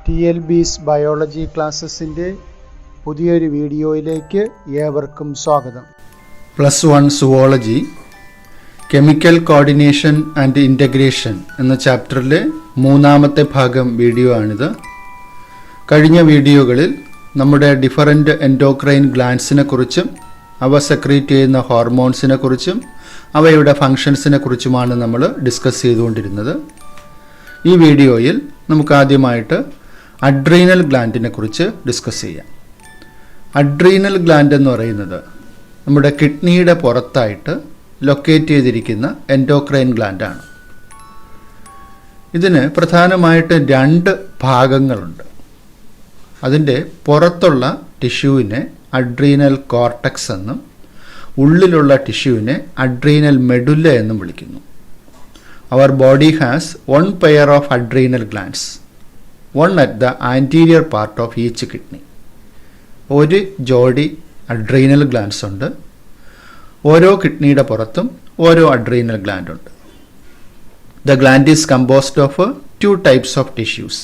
TLB's biology ക്ലാസ്സസിൻ്റെ പുതിയൊരു വീഡിയോയിലേക്ക് ഏവർക്കും സ്വാഗതം. +1 zoology chemical coordination and integration എന്ന ചാപ്റ്ററിലെ മൂന്നാമത്തെ ഭാഗം വീഡിയോ ആണിത്. കഴിഞ്ഞ വീഡിയോകളിൽ നമ്മുടെ ഡിഫറൻറ്റ് എൻഡോക്രൈൻ ഗ്ലാൻഡ്സിനെ കുറിച്ചും അവ സെക്രീറ്റ് ചെയ്യുന്ന ഹോർമോൺസിനെ കുറിച്ചും അവയുടെ ഫങ്ഷൻസിനെ കുറിച്ചുമാണ് നമ്മൾ ഡിസ്കസ് ചെയ്തുകൊണ്ടിരുന്നത്. ഈ വീഡിയോയിൽ നമുക്ക് ആദ്യമായിട്ട് അഡ്രീനൽ ഗ്ലാൻഡിനെ കുറിച്ച് ഡിസ്കസ് ചെയ്യാം. അഡ്രീനൽ ഗ്ലാൻഡ് എന്ന് പറയുന്നത് നമ്മുടെ കിഡ്നിയുടെ പുറത്തായിട്ട് ലൊക്കേറ്റ് ചെയ്തിരിക്കുന്ന എൻഡോക്രൈൻ ഗ്ലാൻഡാണ്. ഇതിന് പ്രധാനമായിട്ട് 2 ഭാഗങ്ങളുണ്ട്. അതിൻ്റെ പുറത്തുള്ള ടിഷ്യൂവിനെ അഡ്രീനൽ കോർട്ടക്സ് എന്നും ഉള്ളിലുള്ള ടിഷ്യൂവിനെ അഡ്രീനൽ മെഡുല്ല എന്നും വിളിക്കുന്നു. Our body has one pair of adrenal glands, one at the anterior part of each kidney. ഒരു ജോഡി അഡ്രീനൽ ഗ്ലാൻഡ്സ് ഉണ്ട്. ഓരോ കിഡ്നിയുടെ പുറത്തും ഓരോ അഡ്രീനൽ ഗ്ലാൻഡ് ഉണ്ട്. The gland is composed of 2 types of tissues.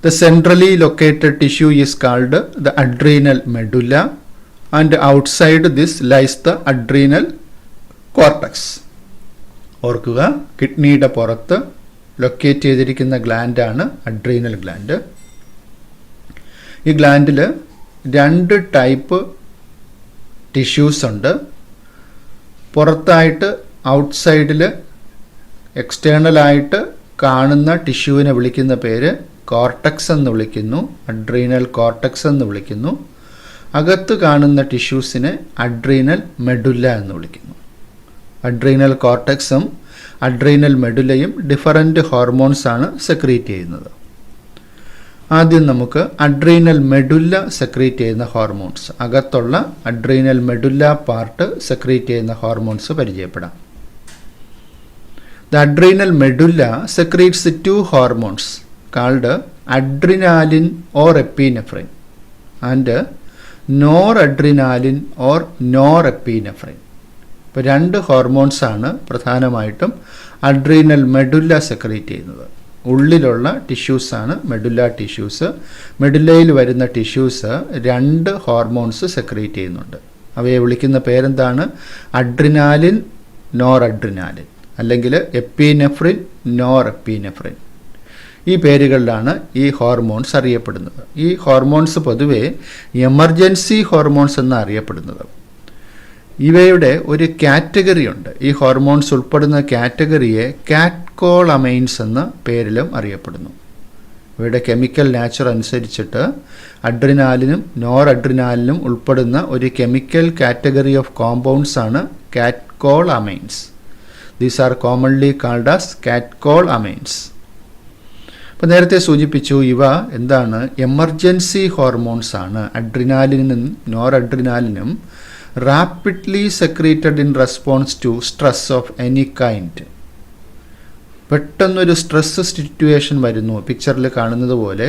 The centrally located tissue is called the adrenal medulla, and outside this lies the adrenal cortex. ഓർക്കുക, കിഡ്നിയുടെ പുറത്ത് ലൊക്കേറ്റ് ചെയ്തിരിക്കുന്ന ഗ്ലാൻഡാണ് അഡ്രീനൽ ഗ്ലാൻഡ്. ഈ ഗ്ലാൻഡിൽ 2 ടൈപ്പ് ടിഷ്യൂസ് ഉണ്ട്. പുറത്തായിട്ട് ഔട്ട്സൈഡിൽ എക്സ്റ്റേണലായിട്ട് കാണുന്ന ടിഷ്യൂവിനെ വിളിക്കുന്ന പേര് കോർട്ടക്സ് എന്ന് വിളിക്കുന്നു, അഡ്രീനൽ കോർട്ടക്സ് എന്ന് വിളിക്കുന്നു. അകത്ത് കാണുന്ന ടിഷ്യൂസിനെ അഡ്രീനൽ മെഡുല്ല എന്ന് വിളിക്കുന്നു. അഡ്രീനൽ കോർട്ടക്സും അഡ്രീനൽ മെഡുലയും ഡിഫറൻറ്റ് ഹോർമോൺസാണ് സെക്രീറ്റ് ചെയ്യുന്നത്. ആദ്യം നമുക്ക് അഡ്രീനൽ മെഡുല്ല സെക്രീറ്റ് ചെയ്യുന്ന ഹോർമോൺസ്, അകത്തുള്ള അഡ്രീനൽ മെഡുല്ല പാർട്ട് സെക്രീറ്റ് ചെയ്യുന്ന ഹോർമോൺസ് പരിചയപ്പെടാം. The adrenal medulla secretes 2 hormones called adrenaline or epinephrine and noradrenaline or norepinephrine. ഇപ്പോൾ 2 ഹോർമോൺസാണ് പ്രധാനമായിട്ടും അഡ്രീനൽ മെഡുല്ല സെക്രീറ്റ് ചെയ്യുന്നത്. ഉള്ളിലുള്ള ടിഷ്യൂസാണ് മെഡുല്ല ടിഷ്യൂസ്. മെഡുല്ലയിൽ വരുന്ന ടിഷ്യൂസ് 2 ഹോർമോൺസ് സെക്രീറ്റ് ചെയ്യുന്നുണ്ട്. അവയെ വിളിക്കുന്ന പേരെന്താണ്? അഡ്രിനാലിൻ, നോറഡ്രിനാലിൻ, അല്ലെങ്കിൽ എപ്പീനെഫ്രിൻ, നോറെപ്പീനെഫ്രിൻ. ഈ പേരുകളിലാണ് ഈ ഹോർമോൺസ് അറിയപ്പെടുന്നത്. ഈ ഹോർമോൺസ് പൊതുവെ എമർജൻസി ഹോർമോൺസ് എന്ന് അറിയപ്പെടുന്നത്. ഇവയുടെ ഒരു കാറ്റഗറി ഉണ്ട്. ഈ ഹോർമോൺസ് ഉൾപ്പെടുന്ന കാറ്റഗറിയെ കാറ്റ്കോളമൈൻസ് എന്ന പേരിലും അറിയപ്പെടുന്നു. ഇവയുടെ കെമിക്കൽ നാച്ചർ അനുസരിച്ചിട്ട് അഡ്രിനാലിനും നോറഡ്രിനാലിനും ഉൾപ്പെടുന്ന ഒരു കെമിക്കൽ കാറ്റഗറി ഓഫ് കോമ്പൗണ്ട്സ് ആണ് catecholamines. These are commonly called as catecholamines. അപ്പോൾ നേരത്തെ സൂചിപ്പിച്ചു, ഇവ എന്താണ്? എമർജൻസി ഹോർമോൺസ് ആണ്. അഡ്രിനാലിനും നോറഡ്രിനാലിനും rapidly secreted in response to stress of any kind. പെട്ടെന്നൊരു സ്ട്രെസ് സിറ്റുവേഷൻ വരുന്നു. പിക്ചറിൽ കാണുന്നത് പോലെ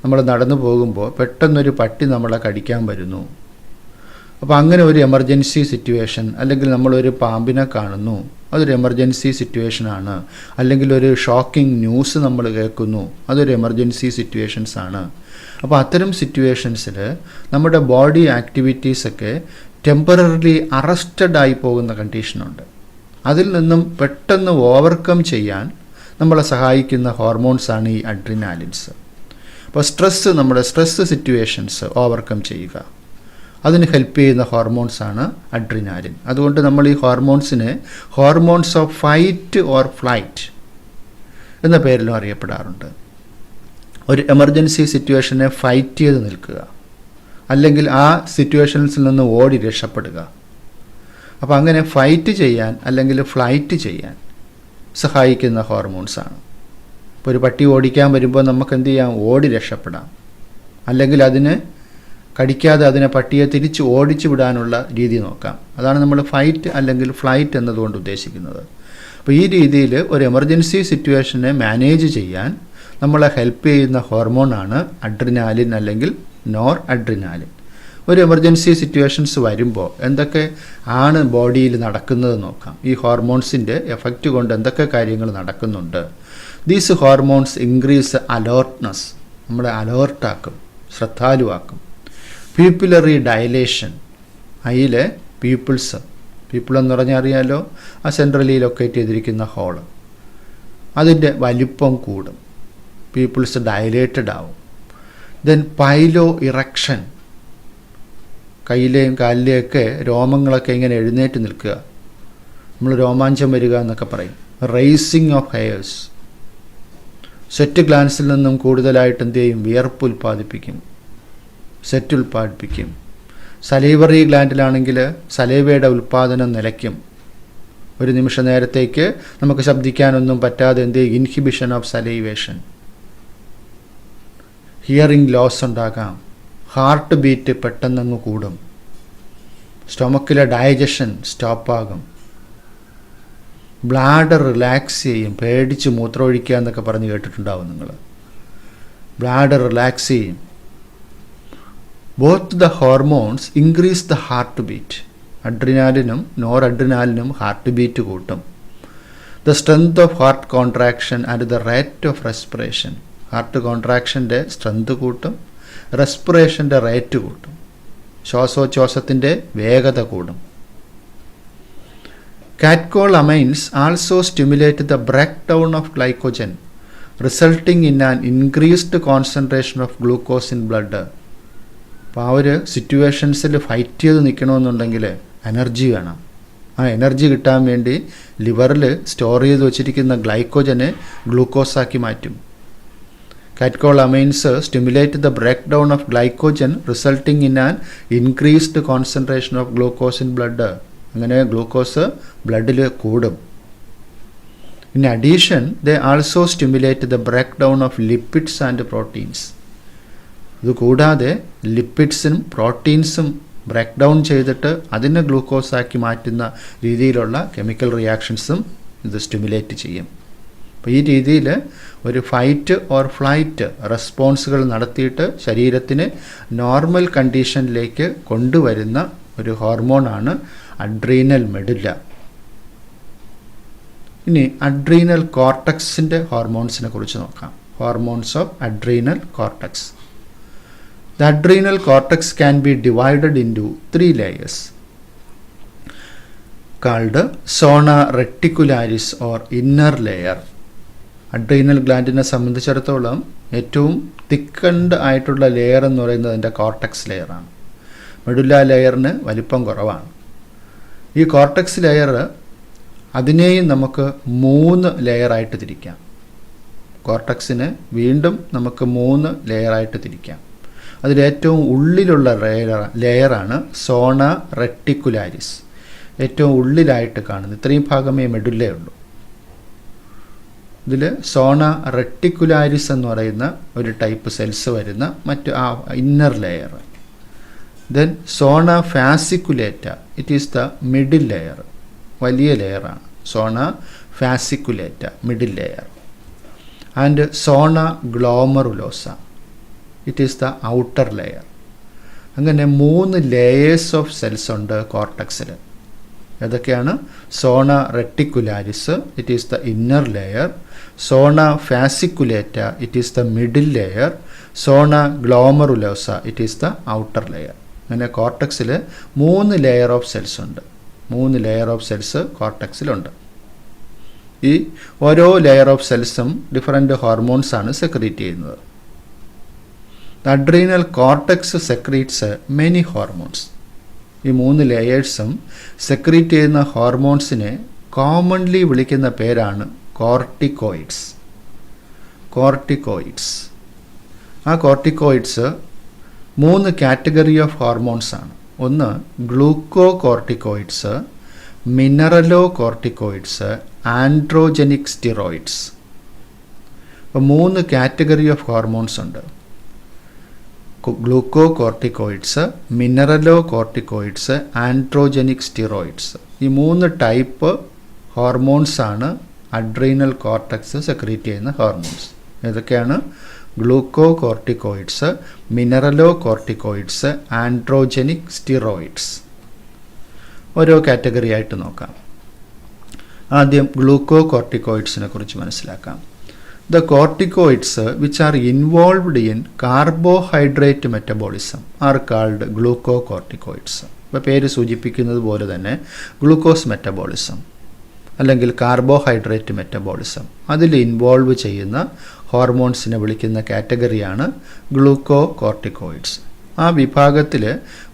നമ്മൾ നടന്നു പോകുമ്പോൾ പെട്ടെന്നൊരു പട്ടി നമ്മളെ കടിക്കാൻ വരുന്നു. അപ്പോൾ അങ്ങനെ ഒരു എമർജൻസി സിറ്റുവേഷൻ, അല്ലെങ്കിൽ നമ്മളൊരു പാമ്പിനെ കാണുന്നു, അതൊരു എമർജൻസി സിറ്റുവേഷനാണ്. അല്ലെങ്കിൽ ഒരു ഷോക്കിംഗ് ന്യൂസ് നമ്മൾ കേൾക്കുന്നു, അതൊരു എമർജൻസി സിറ്റുവേഷൻസ് ആണ്. അപ്പോൾ അത്തരം സിറ്റുവേഷൻസിൽ നമ്മുടെ ബോഡി ആക്ടിവിറ്റീസൊക്കെ ടെമ്പററിലി അറസ്റ്റഡ് ആയി പോകുന്ന കണ്ടീഷനുണ്ട്. അതിൽ നിന്നും പെട്ടെന്ന് ഓവർകം ചെയ്യാൻ നമ്മളെ സഹായിക്കുന്ന ഹോർമോൺസാണ് ഈ അഡ്രിനാലിൻസ്. അപ്പോൾ നമ്മുടെ സ്ട്രെസ് സിറ്റുവേഷൻസ് ഓവർകം ചെയ്യുക, അതിന് ഹെൽപ്പ് ചെയ്യുന്ന ഹോർമോൺസാണ് അഡ്രിനാലിൻ. അതുകൊണ്ട് നമ്മൾ ഈ ഹോർമോൺസിനെ hormones of fight or flight എന്ന പേരിലും അറിയപ്പെടാറുണ്ട്. ഒരു എമർജൻസി സിറ്റുവേഷനെ ഫൈറ്റ് ചെയ്ത് നിൽക്കുക, അല്ലെങ്കിൽ ആ സിറ്റുവേഷൻസിൽ നിന്ന് ഓടി രക്ഷപ്പെടുക. അപ്പോൾ അങ്ങനെ ഫൈറ്റ് ചെയ്യാൻ അല്ലെങ്കിൽ ഫ്ലൈറ്റ് ചെയ്യാൻ സഹായിക്കുന്ന ഹോർമോൺസാണ്. ഇപ്പോൾ ഒരു പട്ടി ഓടിക്കാൻ വരുമ്പോൾ നമുക്ക് എന്ത് ചെയ്യാം? ഓടി രക്ഷപ്പെടാം. അല്ലെങ്കിൽ അതിന് കടിക്കാതെ അതിനെ പട്ടിയെ തിരിച്ച് ഓടിച്ചു വിടാനുള്ള രീതി നോക്കാം. അതാണ് നമ്മൾ ഫൈറ്റ് അല്ലെങ്കിൽ ഫ്ലൈറ്റ് എന്നതുകൊണ്ട് ഉദ്ദേശിക്കുന്നത്. അപ്പോൾ ഈ രീതിയിൽ ഒരു എമർജൻസി സിറ്റുവേഷനെ മാനേജ് ചെയ്യാൻ നമ്മളെ ഹെൽപ്പ് ചെയ്യുന്ന ഹോർമോണാണ് അഡ്രിനാലിൻ അല്ലെങ്കിൽ നോർ അഡ്രിനാലിൻ. ഒരു എമർജൻസി സിറ്റുവേഷൻസ് വരുമ്പോൾ എന്തൊക്കെ ആണ് ബോഡിയിൽ നടക്കുന്നത് നോക്കാം. ഈ ഹോർമോൺസിൻ്റെ എഫക്റ്റ് കൊണ്ട് എന്തൊക്കെ കാര്യങ്ങൾ നടക്കുന്നുണ്ട്. ദീസ് ഹോർമോൺസ് ഇൻക്രീസ് അലേർട്ട്നെസ്, നമ്മളെ അലേർട്ടാക്കും, ശ്രദ്ധാലുവാക്കും. പ്യൂപ്പിലറി ഡയലേഷൻ, അതിലെ പീപ്പിൾ എന്ന് പറഞ്ഞാൽ അറിയാലോ, ആ സെൻട്രലി ലൊക്കേറ്റ് ചെയ്തിരിക്കുന്ന ഹോള്, അതിൻ്റെ വലിപ്പം കൂടും, പീപ്പിൾസ് ഡയലേറ്റഡ് ആവും. ദെൻ പൈലോ ഇറക്ഷൻ, കയ്യിലെയും കാലിലെയൊക്കെ രോമങ്ങളൊക്കെ ഇങ്ങനെ എഴുന്നേറ്റ് നിൽക്കുക, നമ്മൾ രോമാഞ്ചം വരിക എന്നൊക്കെ പറയും. റേസിങ് ഓഫ് ഹെയർസ്, സ്വെറ്റ് ഗ്ലാൻസിൽ നിന്നും കൂടുതലായിട്ട് എന്ത് ചെയ്യും, വിയർപ്പ് ഉൽപ്പാദിപ്പിക്കും, സ്വെറ്റ് ഉൽപ്പാദിപ്പിക്കും. സലൈവറി ഗ്ലാൻഡിലാണെങ്കിൽ സലൈവയുടെ ഉൽപ്പാദനം നിലയ്ക്കും. ഒരു നിമിഷ നേരത്തേക്ക് നമുക്ക് ശബ്ദിക്കാനൊന്നും പറ്റാതെ എന്ത് ചെയ്യും, inhibition of salivation. Hearing loss ഉണ്ടാകാം, ഹാർട്ട് ബീറ്റ് പെട്ടെന്നങ്ങ് കൂടും, സ്റ്റൊമക്കിലെ ഡൈജഷൻ സ്റ്റോപ്പാകും, ബ്ലാഡർ റിലാക്സ് ചെയ്യും, പേടിച്ച് മൂത്രമൊഴിക്കുക എന്നൊക്കെ പറഞ്ഞ് കേട്ടിട്ടുണ്ടാവും നിങ്ങൾ. ബ്ലാഡർ റിലാക്സ് ചെയ്യും. Both the hormones increase the heart beat, അഡ്രിനാലിനും നോർ അഡ്രിനാലിനും ഹാർട്ട് ബീറ്റ് കൂട്ടും. The strength of heart contraction and the rate of respiration, heart കോൺട്രാക്ഷൻ്റെ സ്ട്രെങ്ത് കൂട്ടും, റെസ്പിറേഷൻ്റെ റേറ്റ് കൂട്ടും, ശ്വാസോച്ഛ്വാസത്തിൻ്റെ വേഗത കൂടും. Catecholamines also stimulate the breakdown of glycogen, resulting in an increased concentration of glucose in blood. അപ്പോൾ ആ ഒരു സിറ്റുവേഷൻസിൽ ഫൈറ്റ് ചെയ്ത് നിൽക്കണമെന്നുണ്ടെങ്കിൽ എനർജി വേണം. ആ എനർജി കിട്ടാൻ വേണ്ടി ലിവറിൽ സ്റ്റോർ ചെയ്ത് വച്ചിരിക്കുന്ന ഗ്ലൈക്കോജനെ ഗ്ലൂക്കോസാക്കി മാറ്റും. Catecholamines stimulate the breakdown of glycogen, resulting in an increased concentration of glucose in blood. അങ്ങനെ ഗ്ലൂക്കോസ് ബ്ലഡിൽ കൂടും. In addition they also stimulate the break down of lipids and proteins. ഇത് കൂടാതെ ലിപ്പിഡ്സും പ്രോട്ടീൻസും ബ്രേക്ക് ഡൗൺ ചെയ്തിട്ട് അതിനെ ഗ്ലൂക്കോസാക്കി മാറ്റുന്ന രീതിയിലുള്ള കെമിക്കൽ റിയാക്ഷൻസും ഇത് സ്റ്റിമുലേറ്റ് ചെയ്യും. അപ്പോൾ ഈ രീതിയിൽ ഒരു ഫൈറ്റ് ഓർ ഫ്ലൈറ്റ് റെസ്പോൺസുകൾ നടത്തിയിട്ട് ശരീരത്തിനെ നോർമൽ കണ്ടീഷനിലേക്ക് കൊണ്ടുവരുന്ന ഒരു ഹോർമോണാണ് അഡ്രീനൽ മെഡുല്ല. ഇനി അഡ്രീനൽ കോർട്ടക്സിൻ്റെ ഹോർമോൺസിനെ കുറിച്ച് നോക്കാം. Hormones of adrenal cortex. The adrenal cortex can be divided into 3 layers called zona reticularis or inner layer. Adrenal ഗ്ലാൻഡിനെ സംബന്ധിച്ചിടത്തോളം ഏറ്റവും തിക്കൻഡ് ആയിട്ടുള്ള ലെയർ എന്ന് പറയുന്നത് അതിൻ്റെ കോർട്ടക്സ് ലെയറാണ്. മെഡുല്ല ലെയറിന് വലിപ്പം കുറവാണ്. ഈ കോർട്ടക്സ് ലെയർ അതിനെയും നമുക്ക് 3 ലെയറായിട്ട് തിരിക്കാം. കോർട്ടക്സിന് വീണ്ടും നമുക്ക് 3 ലെയറായിട്ട് തിരിക്കാം. അതിലേറ്റവും ഉള്ളിലുള്ള ലെയറാണ് സോണ റെട്ടിക്കുലാരിസ്. ഏറ്റവും ഉള്ളിലായിട്ട് കാണുന്നത് ഇത്രയും ഭാഗമേ മെഡുല്ലയുള്ളൂ. ഇതിൽ സോണ റെട്ടിക്കുലാരിസ് എന്ന് പറയുന്ന ഒരു ടൈപ്പ് സെൽസ് വരുന്ന മറ്റ് inner layer. Then zona fasciculata, it is the middle layer, വലിയ ലെയറാണ് zona fasciculata, middle layer. And zona glomerulosa, it is the outer layer. അങ്ങനെ 3 ലേയേഴ്സ് ഓഫ് സെൽസ് ഉണ്ട് കോർട്ടക്സിൽ. ഏതൊക്കെയാണ്? Zona reticularis, it is the inner layer. Zona fasciculata, it is the middle layer. Zona glomerulosa, it is the outer layer. അങ്ങനെ കോർട്ടക്സിൽ 3 layer of cells ഉണ്ട്. 3 layer of cells കോർട്ടക്സിലുണ്ട്. ഈ ഓരോ ലെയർ ഓഫ് സെൽസും ഡിഫറെൻ്റ് ഹോർമോൺസാണ് സെക്രീറ്റ് ചെയ്യുന്നത്. The adrenal cortex secretes many hormones. ഈ 3 ലെയേഴ്സും സെക്രീറ്റ് ചെയ്യുന്ന ഹോർമോൺസിനെ കോമൺലി വിളിക്കുന്ന പേരാണ് കോർട്ടിക്കോയിഡ്സ്. കോർട്ടിക്കോയിഡ്സ്. ആ കോർട്ടിക്കോയിഡ്സ് 3 കാറ്റഗറി ഓഫ് ഹോർമോൺസ് ആണ്. ഒന്ന് glucocorticoids, mineralocorticoids, androgenic steroids. അപ്പോൾ 3 കാറ്റഗറി ഓഫ് ഹോർമോൺസ് ഉണ്ട്. Glucocorticoids, mineralocorticoids, androgenic steroids. ഈ 3 ടൈപ്പ് ഹോർമോൺസാണ് അഡ്രീനൽ കോർട്ടക്സ് സെക്രീറ്റ് ചെയ്യുന്ന ഹോർമോൺസ്. ഏതൊക്കെയാണ്? Glucocorticoids, mineralocorticoids, androgenic steroids. ഓരോ കാറ്റഗറി ആയിട്ട് നോക്കാം. ആദ്യം ഗ്ലൂക്കോകോർട്ടിക്കോയിഡ്സിനെ കുറിച്ച് മനസ്സിലാക്കാം. The corticoids which are involved in carbohydrate metabolism are called glucocorticoids. ഇപ്പോൾ പേര് സൂചിപ്പിക്കുന്നത് പോലെ തന്നെ ഗ്ലൂക്കോസ് മെറ്റബോളിസം അല്ലെങ്കിൽ കാർബോഹൈഡ്രേറ്റ് മെറ്റബോളിസം അതിൽ ഇൻവോൾവ് ചെയ്യുന്ന ഹോർമോൺസിനെ വിളിക്കുന്ന കാറ്റഗറിയാണ് ഗ്ലൂക്കോകോർട്ടിക്കോയിഡ്സ്. ആ വിഭാഗത്തിൽ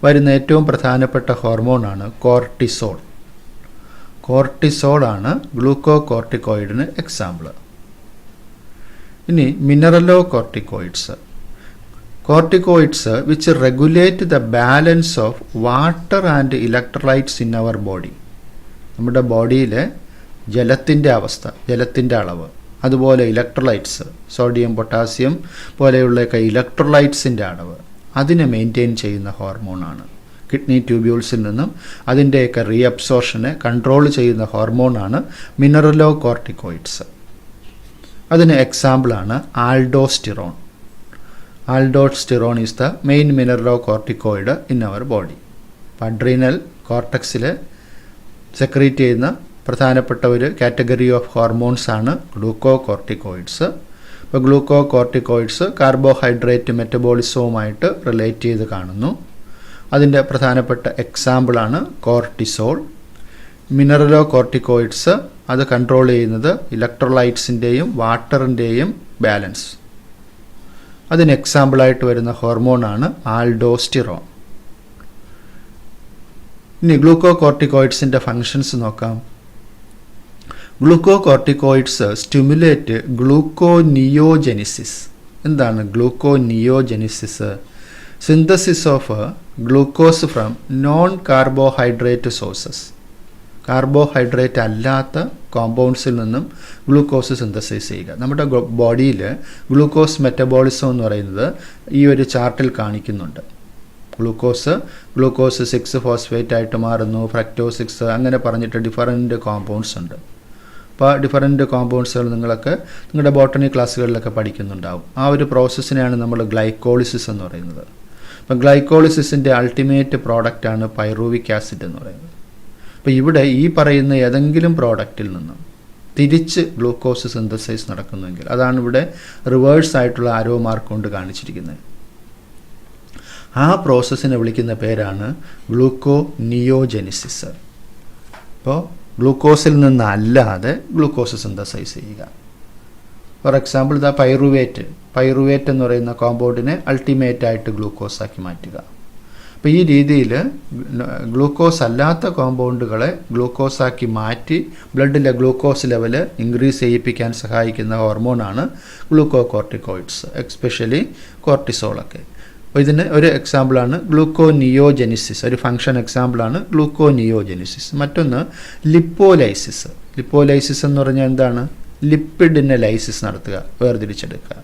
വരുന്ന ഏറ്റവും പ്രധാനപ്പെട്ട ഹോർമോണാണ് കോർട്ടിസോൾ. കോർട്ടിസോളാണ് ഗ്ലൂക്കോകോർട്ടിക്കോയിഡിന് എക്സാമ്പിൾ. ഇനി mineralocorticoids, corticoids which regulate the balance of water and electrolytes in our body. നമ്മുടെ ബോഡിയിലെ ജലത്തിൻ്റെ അവസ്ഥ, ജലത്തിൻ്റെ അളവ്, അതുപോലെ ഇലക്ട്രോലൈറ്റ്സ്, സോഡിയം പൊട്ടാസ്യം പോലെയുള്ളൊക്കെ ഇലക്ട്രോലൈറ്റ്സിൻ്റെ അളവ്, അതിനെ മെയിൻറ്റെയിൻ ചെയ്യുന്ന ഹോർമോണാണ്. കിഡ്നി ട്യൂബ്യൂൾസിൽ നിന്നും അതിൻ്റെയൊക്കെ റീഅബ്സോർഷനെ കൺട്രോൾ ചെയ്യുന്ന ഹോർമോണാണ് മിനറലോകോർട്ടിക്കോയിഡ്സ്. അതിന് എക്സാമ്പിളാണ് aldosterone. Aldosterone is the main mineralocorticoid in our body. Adrenal കോർട്ടക്സിൽ സെക്രീറ്റ് ചെയ്യുന്ന പ്രധാനപ്പെട്ട ഒരു കാറ്റഗറി ഓഫ് ഹോർമോൺസ് ആണ് ഗ്ലൂക്കോകോർട്ടിക്കോയിഡ്സ്. ഇപ്പോൾ ഗ്ലൂക്കോകോർട്ടിക്കോയിഡ്സ് കാർബോഹൈഡ്രേറ്റ് മെറ്റബോളിസവുമായിട്ട് റിലേറ്റ് ചെയ്ത് കാണുന്നു. അതിൻ്റെ പ്രധാനപ്പെട്ട എക്സാമ്പിളാണ് കോർട്ടിസോൾ. മിനറലോകോർട്ടിക്കോയിഡ്സ് അത് കൺട്രോൾ ചെയ്യുന്നത് ഇലക്ട്രോലൈറ്റ്സിൻ്റെയും വാട്ടറിൻ്റെയും ബാലൻസ്. അതിന് എക്സാമ്പിളായിട്ട് വരുന്ന ഹോർമോണാണ് ആൽഡോസ്റ്റിറോൺ. ഇനി ഗ്ലൂക്കോകോർട്ടിക്കോയിഡ്സിൻ്റെ ഫങ്ഷൻസ് നോക്കാം. Glucocorticoids stimulate gluconeogenesis. എന്താണ് gluconeogenesis? Synthesis of glucose from non carbohydrate sources. Carbohydrate അല്ലാത്ത കോമ്പൗണ്ട്സിൽ നിന്നും ഗ്ലൂക്കോസ് സിന്തസൈസ് ചെയ്യുക. നമ്മുടെ ബോഡിയിൽ ഗ്ലൂക്കോസ് മെറ്റബോളിസം എന്ന് പറയുന്നത് ഈ ഒരു ചാർട്ടിൽ കാണിക്കുന്നുണ്ട്. ഗ്ലൂക്കോസ് 6 ഫോസ്ഫേറ്റ് ആയിട്ട് മാറുന്നു, ഫ്രക്ടോസ് 6, അങ്ങനെ പറഞ്ഞിട്ട് ഡിഫറൻറ്റ് കോമ്പൗണ്ട്സ് ഉണ്ട്. അപ്പോൾ ഡിഫറൻറ്റ് കോമ്പൗണ്ട്സുകൾ നിങ്ങളുടെ ബോട്ടണി ക്ലാസ്സുകളിലൊക്കെ പഠിക്കുന്നുണ്ടാവും. ആ ഒരു പ്രോസസ്സിനെയാണ് നമ്മൾ ഗ്ലൈക്കോളിസിസ് എന്ന് പറയുന്നത്. അപ്പം ഗ്ലൈക്കോളിസിസിൻ്റെ അൾട്ടിമേറ്റ് പ്രോഡക്റ്റാണ് പൈറൂവിക് ആസിഡ് എന്ന് പറയുന്നത്. അപ്പോൾ ഇവിടെ ഈ പറയുന്ന ഏതെങ്കിലും പ്രോഡക്റ്റിൽ നിന്നും തിരിച്ച് ഗ്ലൂക്കോസ് സിന്തസൈസ് നടക്കുന്നുവെങ്കിൽ അതാണ് ഇവിടെ റിവേഴ്സ് ആയിട്ടുള്ള ആരോ മാർക്ക് കൊണ്ട് കാണിച്ചിരിക്കുന്നത്. ആ പ്രോസസ്സിനെ വിളിക്കുന്ന പേരാണ് ഗ്ലൂക്കോനിയോജെനിസിസ്. അപ്പോൾ ഗ്ലൂക്കോസിൽ നിന്നല്ലാതെ ഗ്ലൂക്കോസ് സിന്തസൈസ് ചെയ്യുക. ഫോർ എക്സാമ്പിൾ ദ പൈറുവേറ്റ് എന്ന് പറയുന്ന കോമ്പൗണ്ടിനെ അൾട്ടിമേറ്റ് ആയിട്ട് ഗ്ലൂക്കോസാക്കി മാറ്റുക. അപ്പോൾ ഈ രീതിയിൽ ഗ്ലൂക്കോസ് അല്ലാത്ത കോമ്പൗണ്ടുകളെ ഗ്ലൂക്കോസാക്കി മാറ്റി ബ്ലഡിലെ ഗ്ലൂക്കോസ് ലെവൽ ഇൻക്രീസ് ചെയ്യിപ്പിക്കാൻ സഹായിക്കുന്ന ഹോർമോണാണ് ഗ്ലൂക്കോകോർട്ടിക്കോയിഡ്സ്, എക്സ്പെഷ്യലി കോർട്ടിസോളൊക്കെ. അപ്പോൾ ഇതിന് ഒരു എക്സാമ്പിളാണ് ഗ്ലൂക്കോനിയോജെനിസിസ്, ഒരു ഫങ്ഷൻ എക്സാമ്പിളാണ് ഗ്ലൂക്കോനിയോജെനിസിസ്. മറ്റൊന്ന് ലിപ്പോലൈസിസ്. ലിപ്പോലൈസിസ് എന്ന് പറഞ്ഞാൽ എന്താണ്? ലിപ്പിഡിനെ ലൈസിസ് നടത്തുക, വേർതിരിച്ചെടുക്കുക.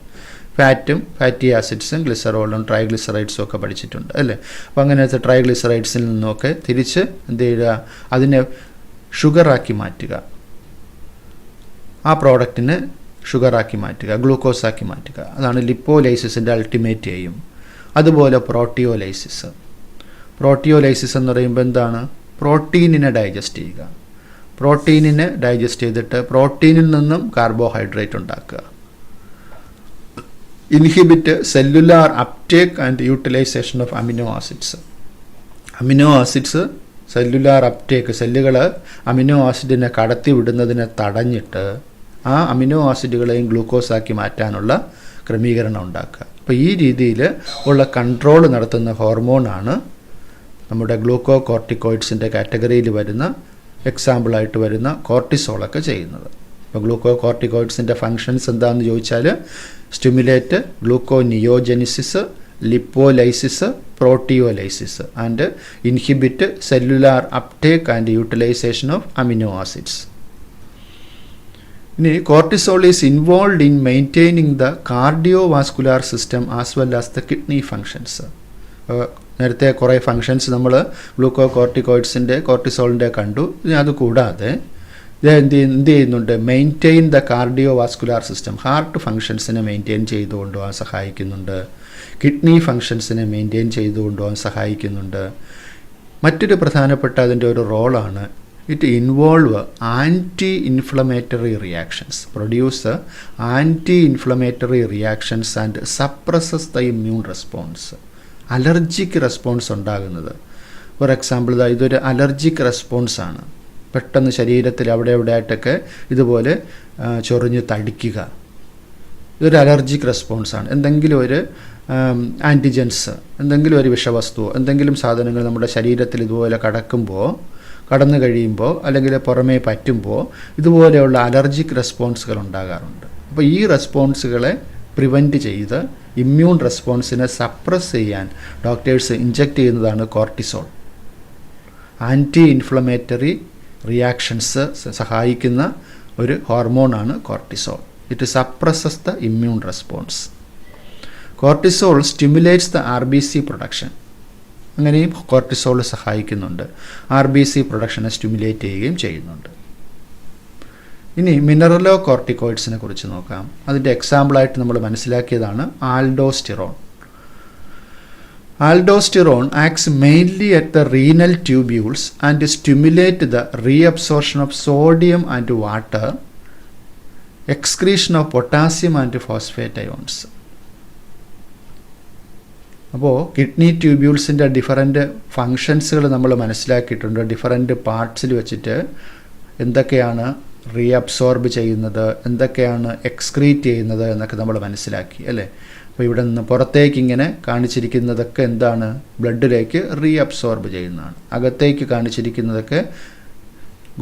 ഫാറ്റും ഫാറ്റി ആസിഡ്സും ഗ്ലിസറോളും ട്രൈഗ്ലിസറൈഡ്സും ഒക്കെ പഠിച്ചിട്ടുണ്ട് അല്ലേ? അപ്പോൾ അങ്ങനത്തെ ട്രൈഗ്ലിസറൈഡ്സിൽ നിന്നൊക്കെ തിരിച്ച് എന്ത് ചെയ്യുക? അതിനെ ഷുഗറാക്കി മാറ്റുക. ആ പ്രോഡക്റ്റിനെ ഷുഗറാക്കി മാറ്റുക, ഗ്ലൂക്കോസാക്കി മാറ്റുക. അതാണ് ലിപ്പോലൈസിസിൻ്റെ അൾട്ടിമേറ്റ് എയിം. അതുപോലെ പ്രോട്ടിയോലൈസിസ് എന്ന് പറയുമ്പോൾ എന്താണ്? പ്രോട്ടീനിനെ ഡൈജസ്റ്റ് ചെയ്യുക. പ്രോട്ടീനിനെ ഡൈജസ്റ്റ് ചെയ്തിട്ട് പ്രോട്ടീനിൽ നിന്നും കാർബോഹൈഡ്രേറ്റ് ഉണ്ടാക്കുക. Inhibit cellular uptake and utilisation of amino acids. Amino acids cellular uptake, സെല്ലുകൾ അമിനോ ആസിഡിനെ കടത്തി വിടുന്നതിനെ തടഞ്ഞിട്ട് ആ അമിനോ ആസിഡുകളെയും ഗ്ലൂക്കോസാക്കി മാറ്റാനുള്ള ക്രമീകരണം ഉണ്ടാക്കുക. അപ്പോൾ ഈ രീതിയിൽ ഉള്ള കൺട്രോൾ നടത്തുന്ന ഹോർമോണാണ് നമ്മുടെ ഗ്ലൂക്കോകോർട്ടിക്കോയിഡ്സിൻ്റെ കാറ്റഗറിയിൽ വരുന്ന എക്സാമ്പിളായിട്ട് വരുന്ന കോർട്ടിസോളൊക്കെ ചെയ്യുന്നത്. ഇപ്പോൾ ഗ്ലൂക്കോകോർട്ടിക്കോയിഡ്സിൻ്റെ ഫങ്ഷൻസ് എന്താണെന്ന് ചോദിച്ചാൽ stimulate gluconeogenesis, lipolysis, proteolysis and inhibit cellular uptake and utilisation of amino acids. ഇനി cortisol is involve in maintaining the cardiovascular system as well as the kidney functions. നേരത്തെ കുറേ ഫങ്ഷൻസ് നമ്മൾ ഗ്ലൂക്കോകോർട്ടിക്കോയിഡ്സിൻ്റെ കോർട്ടിസോളിൻ്റെ കണ്ടു. അതുകൂടാതെ ഇത് എന്ത് ചെയ്യുന്നുണ്ട്? Maintain the cardiovascular system, heart ഫങ്ഷൻസിനെ മെയിൻറ്റെയിൻ ചെയ്തു കൊണ്ടുപോകാൻ സഹായിക്കുന്നുണ്ട്. കിഡ്നി ഫങ്ഷൻസിനെ മെയിൻറ്റെയിൻ ചെയ്തു കൊണ്ടുപോകാൻ സഹായിക്കുന്നുണ്ട്. മറ്റൊരു പ്രധാനപ്പെട്ട അതിൻ്റെ ഒരു റോളാണ് it involve anti inflammatory reactions, produce anti inflammatory reactions and suppresses the immune response. Allergic response ഉണ്ടാകുന്നത്, ഫോർ എക്സാമ്പിൾ ഇതൊരു അലർജിക് റെസ്പോൺസാണ്. പെട്ടെന്ന് ശരീരത്തിൽ അവിടെ ആയിട്ടൊക്കെ ഇതുപോലെ ചൊറിഞ്ഞ് തടിക്കുക, ഇതൊരു അലർജിക് റെസ്പോൺസാണ്. എന്തെങ്കിലും ഒരു ആൻറ്റിജൻസ്, എന്തെങ്കിലും ഒരു വിഷവസ്തു, എന്തെങ്കിലും സാധനങ്ങൾ നമ്മുടെ ശരീരത്തിൽ ഇതുപോലെ കടന്നു കഴിയുമ്പോൾ അല്ലെങ്കിൽ പുറമേ പറ്റുമ്പോൾ ഇതുപോലെയുള്ള അലർജിക് റെസ്പോൺസുകൾ ഉണ്ടാകാറുണ്ട്. അപ്പോൾ ഈ റെസ്പോൺസുകളെ പ്രിവെൻറ്റ് ചെയ്ത് ഇമ്മ്യൂൺ റെസ്പോൺസിനെ സപ്രസ് ചെയ്യാൻ ഡോക്ടേഴ്സ് ഇഞ്ചെക്റ്റ് ചെയ്യുന്നതാണ് കോർട്ടിസോൾ. ആൻറ്റി ഇൻഫ്ലമേറ്ററി റിയാക്ഷൻസ് സഹായിക്കുന്ന ഒരു ഹോർമോണാണ് cortisol. It suppresses the immune response. Cortisol stimulates the RBC production. അങ്ങനെയും കോർട്ടിസോൾ സഹായിക്കുന്നുണ്ട്, RBC പ്രൊഡക്ഷനെ സ്റ്റിമുലേറ്റ് ചെയ്യുകയും ചെയ്യുന്നുണ്ട്. ഇനി മിനറലോ കോർട്ടിക്കോയിഡ്സിനെ കുറിച്ച് നോക്കാം. അതിൻ്റെ എക്സാമ്പിളായിട്ട് നമ്മൾ മനസ്സിലാക്കിയതാണ് aldosterone. Aldosterone acts mainly at the renal tubules and stimulate the reabsorption of sodium and water, excretion of potassium and phosphate ions. അപ്പോൾ കിഡ്നി ട്യൂബ്യൂൾസിൻ്റെ ഡിഫറൻറ്റ് ഫങ്ഷൻസുകൾ നമ്മൾ മനസ്സിലാക്കിയിട്ടുണ്ട്. ഡിഫറൻറ്റ് പാർട്സിൽ വെച്ചിട്ട് എന്തൊക്കെയാണ് റീഅബ്സോർബ് ചെയ്യുന്നത്, എന്തൊക്കെയാണ് എക്സ്ക്രീറ്റ് ചെയ്യുന്നത് എന്നൊക്കെ നമ്മൾ മനസ്സിലാക്കി അല്ലേ. അപ്പോൾ ഇവിടെ നിന്ന് പുറത്തേക്ക് ഇങ്ങനെ കാണിച്ചിരിക്കുന്നതൊക്കെ എന്താണ്? ബ്ലഡിലേക്ക് റീഅബ്സോർബ് ചെയ്യുന്നതാണ്. അകത്തേക്ക് കാണിച്ചിരിക്കുന്നതൊക്കെ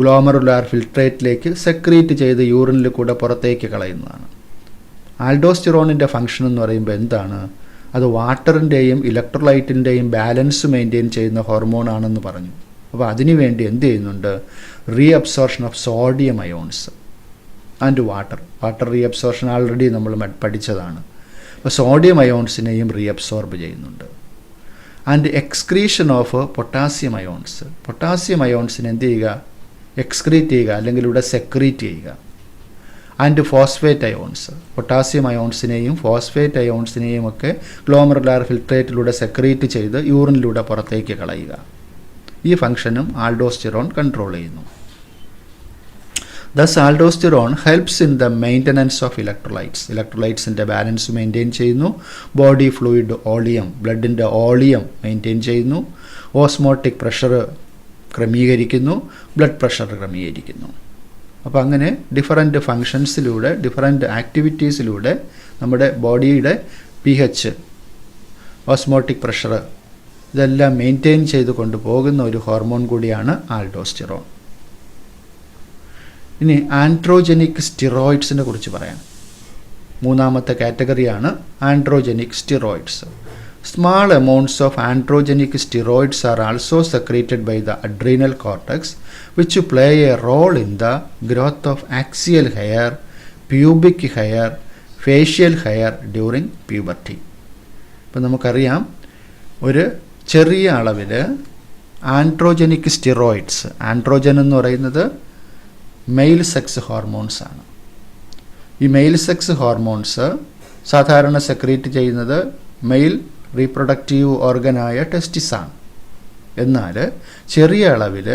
ഗ്ലോമറുലാർ ഫിൽട്രേറ്റിലേക്ക് സെക്രീറ്റ് ചെയ്ത് യൂറിനിൽ കൂടെ പുറത്തേക്ക് കളയുന്നതാണ്. ആൽഡോസ്റ്റിറോണിൻ്റെ ഫങ്ഷൻ എന്ന് പറയുമ്പോൾ എന്താണ്? അത് വാട്ടറിൻ്റെയും ഇലക്ട്രോലൈറ്റിൻ്റെയും ബാലൻസ് മെയിൻറ്റെയിൻ ചെയ്യുന്ന ഹോർമോണാണെന്ന് പറഞ്ഞു. അപ്പോൾ അതിനു വേണ്ടി എന്ത് ചെയ്യുന്നുണ്ട്? Reabsorption of sodium ions and water reabsorption already നമ്മൾ പഠിച്ചതാണ്. അപ്പോൾ സോഡിയം അയോൺസിനെയും റീഅബ്സോർബ് ചെയ്യുന്നുണ്ട്. And excretion of potassium ions. Potassium അയോൺസിനെ എന്ത് ചെയ്യുക? എക്സ്ക്രീറ്റ് ചെയ്യുക, അല്ലെങ്കിൽ ഇവിടെ സെക്രീറ്റ് ചെയ്യുക. And phosphate ions. പൊട്ടാസ്യം അയോൺസിനെയും ഫോസ്ഫേറ്റ് അയോൺസിനെയും ഒക്കെ ഗ്ലോമറുലാർ ഫിൽട്രേറ്റിലൂടെ സെക്രീറ്റ് ചെയ്ത് യൂറിനിലൂടെ പുറത്തേക്ക് കളയുക. ഈ ഫംഗ്ഷനും ആൽഡോസ്റ്റിറോൺ കൺട്രോൾ ചെയ്യുന്നു. Thus aldosterone helps in the maintenance of electrolytes. ഇലക്ട്രോലൈറ്റ്സിൻ്റെ ബാലൻസ് മെയിൻറ്റെയിൻ ചെയ്യുന്നു. ബോഡി ഫ്ലൂയിഡ് ഓളിയം, ബ്ലഡിൻ്റെ ഓളിയം മെയിൻറ്റെയിൻ ചെയ്യുന്നു. ഓസ്മോട്ടിക് പ്രഷർ ക്രമീകരിക്കുന്നു, ബ്ലഡ് പ്രഷർ ക്രമീകരിക്കുന്നു. അപ്പോൾ അങ്ങനെ ഡിഫറൻറ്റ് ഫങ്ഷൻസിലൂടെ, ഡിഫറൻറ്റ് ആക്ടിവിറ്റീസിലൂടെ നമ്മുടെ ബോഡിയുടെ pH, ഓസ്മോട്ടിക് പ്രഷർ ഇതെല്ലാം മെയിൻറ്റെയിൻ ചെയ്ത് കൊണ്ടുപോകുന്ന ഒരു ഹോർമോൺ കൂടിയാണ് ആൽഡോസ്റ്റിറോൺ. ഇനി ആൻഡ്രോജനിക് സ്റ്റിറോയിഡ്സിനെ കുറിച്ച് പറയാം. മൂന്നാമത്തെ കാറ്റഗറിയാണ് androgenic steroids. Small amounts of androgenic steroids are also secreted by the adrenal cortex which play a role in the growth of axial hair, pubic hair, facial hair during puberty. ഇപ്പം നമുക്കറിയാം, ഒരു ചെറിയ അളവിൽ androgenic steroids, androgen എന്ന് പറയുന്നത് mail sex hormones ആണ്. ഈ male sex hormones സാധാരണ സെക്രീറ്റ് ചെയ്യുന്നത് മെയിൽ റീപ്രൊഡക്റ്റീവ് ഓർഗനായ ടെസ്റ്റിസാണ്. എന്നാൽ ചെറിയ അളവിൽ